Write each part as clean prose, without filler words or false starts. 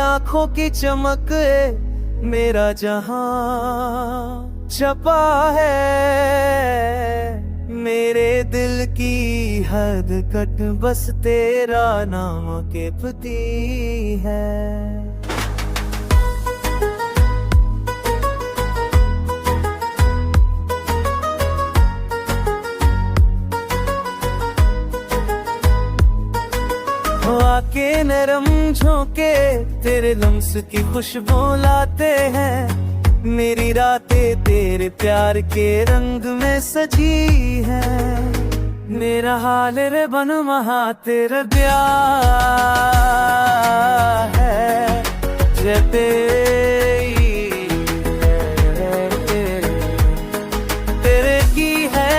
आंखों की चमक मेरा जहां छपा है। मेरे दिल की हद कट बस तेरा नाम के प्रति है। आके नरम झोंके तेरे लम्स की खुशबू लाते हैं। मेरी रातें तेरे प्यार के रंग में सजी है। मेरा हाल रे बन महा तेरा ब्याह है। जते तेरे की है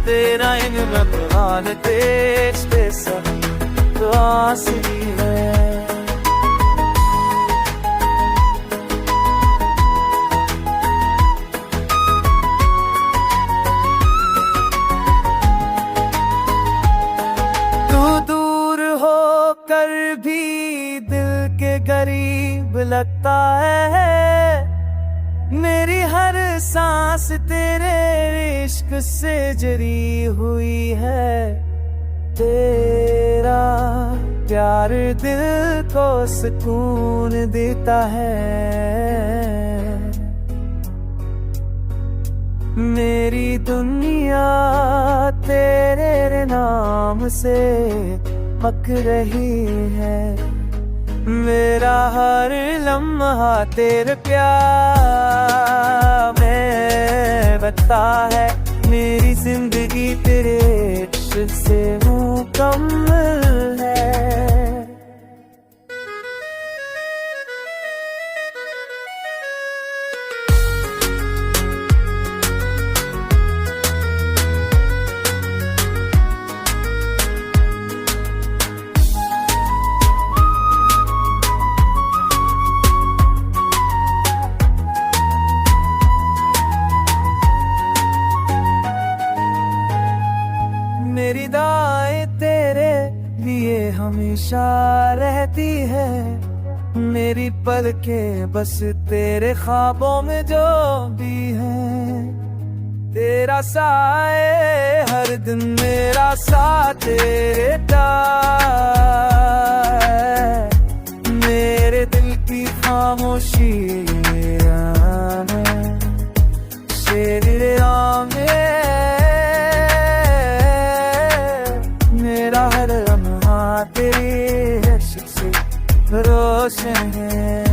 तेरा इन रखवाल तेज पे सब तो आसरी है। कर भी दिल के करीब लगता है। मेरी हर सांस तेरे इश्क से जरी हुई है। तेरा प्यार दिल को सुकून देता है। मेरी दुनिया तेरे नाम से पक रही है। मेरा हर लम्हा तेरे प्यार में बता है। मेरी जिंदगी तेरे इश्क से मुकम्मल है। मेरी दाएं तेरे लिए हमेशा रहती है। मेरी पलकें बस तेरे ख्वाबों में जो भी है। तेरा साए हर दिन मेरा साथ देता है। मेरे दिल की खामोशी शेर में तेरे इश्क से रोशन है।